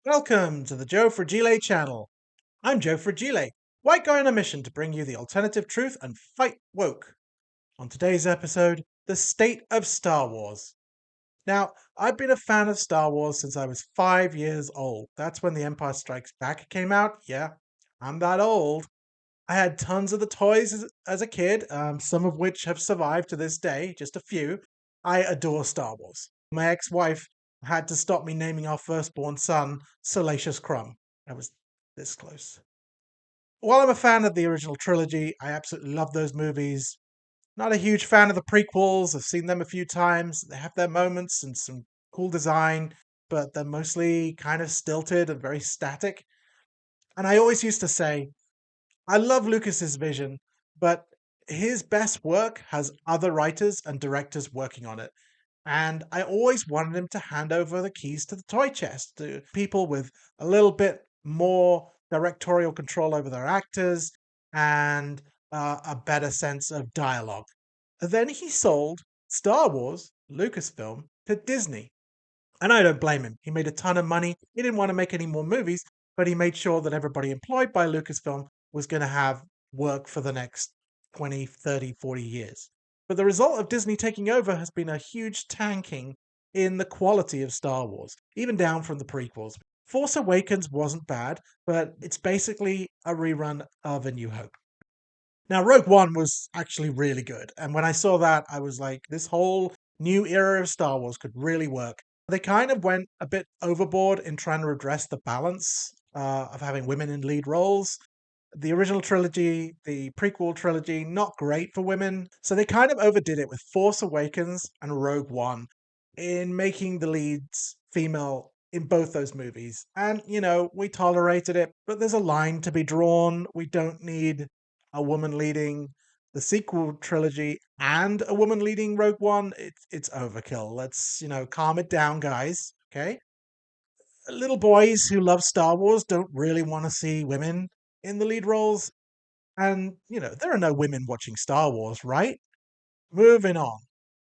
Welcome to the Joe Fragilé channel. I'm Joe Fragilé, white guy on a mission to bring you the alternative truth and fight woke. On today's episode, the state of Star Wars. Now, I've been a fan of Star Wars since I was 5 years old. That's when The Empire Strikes Back came out. Yeah, I'm that old. I had tons of the toys as a kid, some of which have survived to this day, just a few. I adore Star Wars. My ex-wife had to stop me naming our firstborn son Salacious Crumb. I was this close. While I'm a fan of the original trilogy, I absolutely love those movies. Not a huge fan of the prequels. I've seen them a few times. They have their moments and some cool design, but they're mostly kind of stilted and very static. And I always used to say, I love Lucas's vision, but his best work has other writers and directors working on it. And I always wanted him to hand over the keys to the toy chest to people with a little bit more directorial control over their actors and a better sense of dialogue. Then he sold Star Wars, Lucasfilm, to Disney. And I don't blame him. He made a ton of money. He didn't want to make any more movies, but he made sure that everybody employed by Lucasfilm was going to have work for the next 20, 30, 40 years. But the result of Disney taking over has been a huge tanking in the quality of Star Wars, even down from the prequels. Force Awakens wasn't bad, but it's basically a rerun of A New Hope. Now, Rogue One was actually really good. And when I saw that, I was like, this whole new era of Star Wars could really work. They kind of went a bit overboard in trying to address the balance of having women in lead roles. The original trilogy, the prequel trilogy, not great for women. So they kind of overdid it with Force Awakens and Rogue One in making the leads female in both those movies. And, we tolerated it, but there's a line to be drawn. We don't need a woman leading the sequel trilogy and a woman leading Rogue One. It's overkill. Let's, calm it down, guys. Okay? Little boys who love Star Wars don't really want to see women in the lead roles. And, there are no women watching Star Wars, right? Moving on.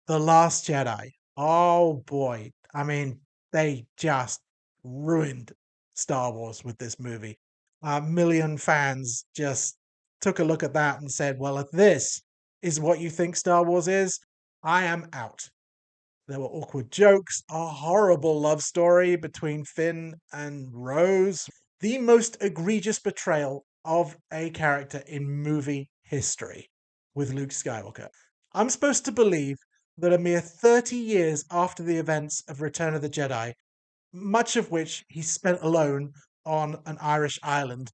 The Last Jedi. Oh boy. I mean, they just ruined Star Wars with this movie. A million fans just took a look at that and said, well, if this is what you think Star Wars is, I am out. There were awkward jokes, a horrible love story between Finn and Rose, the most egregious betrayal of a character in movie history with Luke Skywalker. I'm supposed to believe that a mere 30 years after the events of Return of the Jedi, much of which he spent alone on an Irish island,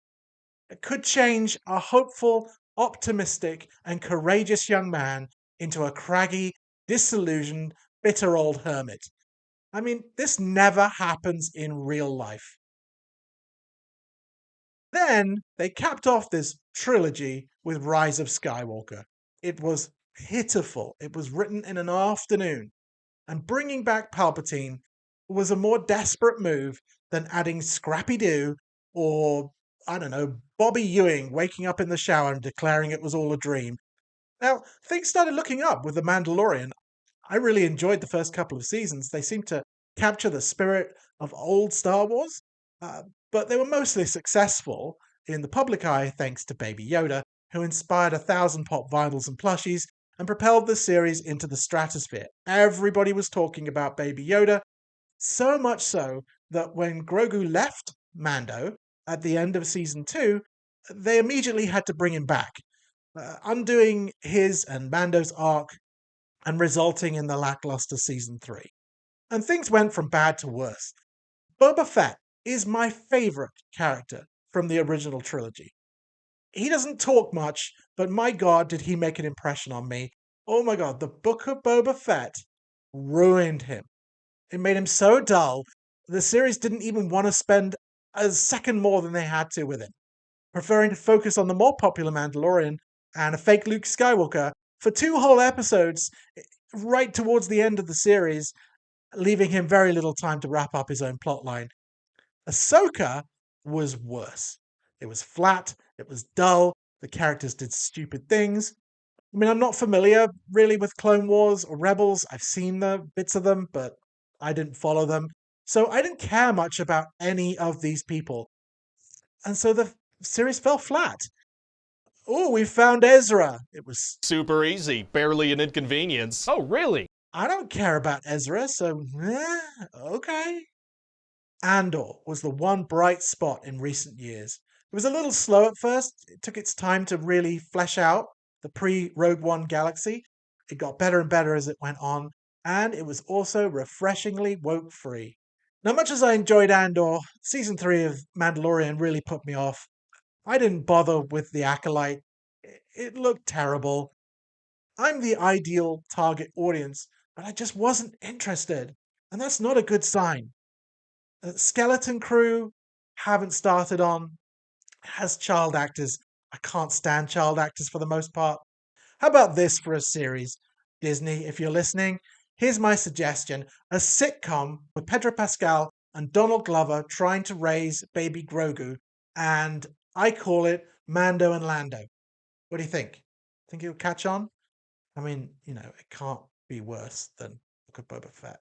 could change a hopeful, optimistic, and courageous young man into a craggy, disillusioned, bitter old hermit. I mean, this never happens in real life. Then they capped off this trilogy with Rise of Skywalker. It was pitiful. It was written in an afternoon. And bringing back Palpatine was a more desperate move than adding Scrappy Doo or, I don't know, Bobby Ewing waking up in the shower and declaring it was all a dream. Now, things started looking up with The Mandalorian. I really enjoyed the first couple of seasons. They seemed to capture the spirit of old Star Wars, uh, but they were mostly successful in the public eye thanks to Baby Yoda, who inspired 1,000 pop vinyls and plushies and propelled the series into the stratosphere. Everybody was talking about Baby Yoda, so much so that when Grogu left Mando at the end of season 2, they immediately had to bring him back, undoing his and Mando's arc and resulting in the lackluster season 3. And things went from bad to worse. Boba Fett is my favorite character from the original trilogy. He doesn't talk much, but my god, did he make an impression on me. Oh my god, the Book of Boba Fett ruined him. It made him so dull, the series didn't even want to spend a second more than they had to with him, preferring to focus on the more popular Mandalorian and a fake Luke Skywalker for 2 whole episodes right towards the end of the series, leaving him very little time to wrap up his own plotline. Ahsoka was worse. It was flat, it was dull, the characters did stupid things. I mean, I'm not familiar really with Clone Wars or Rebels. I've seen the bits of them, but I didn't follow them. So I didn't care much about any of these people. And so the series fell flat. Oh, we found Ezra. It was. Super easy, barely an inconvenience. Oh, really? I don't care about Ezra, so okay. Andor was the one bright spot in recent years. It was a little slow at first. It took its time to really flesh out the pre-Rogue One galaxy. It got better and better as it went on, and it was also refreshingly woke-free. Now, much as I enjoyed Andor, season 3 of Mandalorian really put me off. I didn't bother with the Acolyte. It looked terrible. I'm the ideal target audience, but I just wasn't interested. And that's not a good sign. Skeleton Crew, haven't started on, has child actors. I can't stand child actors for the most part. How about this for a series? Disney, if you're listening, here's my suggestion: a sitcom with Pedro Pascal and Donald Glover trying to raise baby Grogu, and I call it Mando and Lando. What do you think? Think it'll catch on? I mean, it can't be worse than Book of Boba Fett.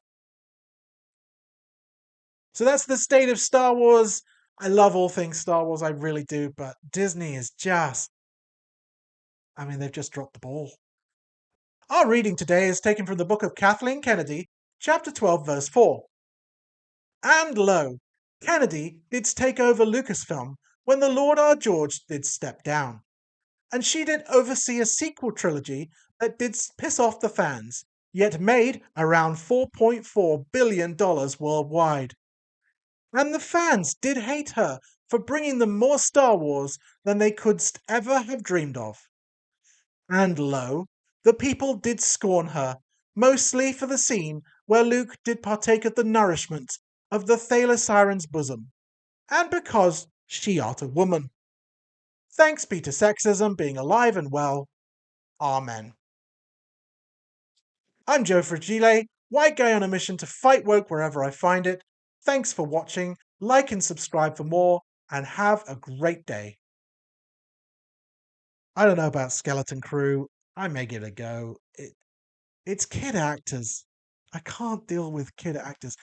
So that's the state of Star Wars. I love all things Star Wars, I really do, but Disney is just, they've just dropped the ball. Our reading today is taken from the book of Kathleen Kennedy, chapter 12, verse 4. And lo, Kennedy didst take over Lucasfilm when the Lord our George did step down. And she did oversee a sequel trilogy that did piss off the fans, yet made around $4.4 billion worldwide. And the fans did hate her for bringing them more Star Wars than they could ever have dreamed of. And lo, the people did scorn her, mostly for the scene where Luke did partake of the nourishment of the Thaler Siren's bosom, and because she art a woman. Thanks be to sexism being alive and well. Amen. I'm Joe Fragilé, white guy on a mission to fight woke wherever I find it. Thanks for watching, like and subscribe for more, and have a great day. I don't know about Skeleton Crew. I may give it a go. It's kid actors. I can't deal with kid actors.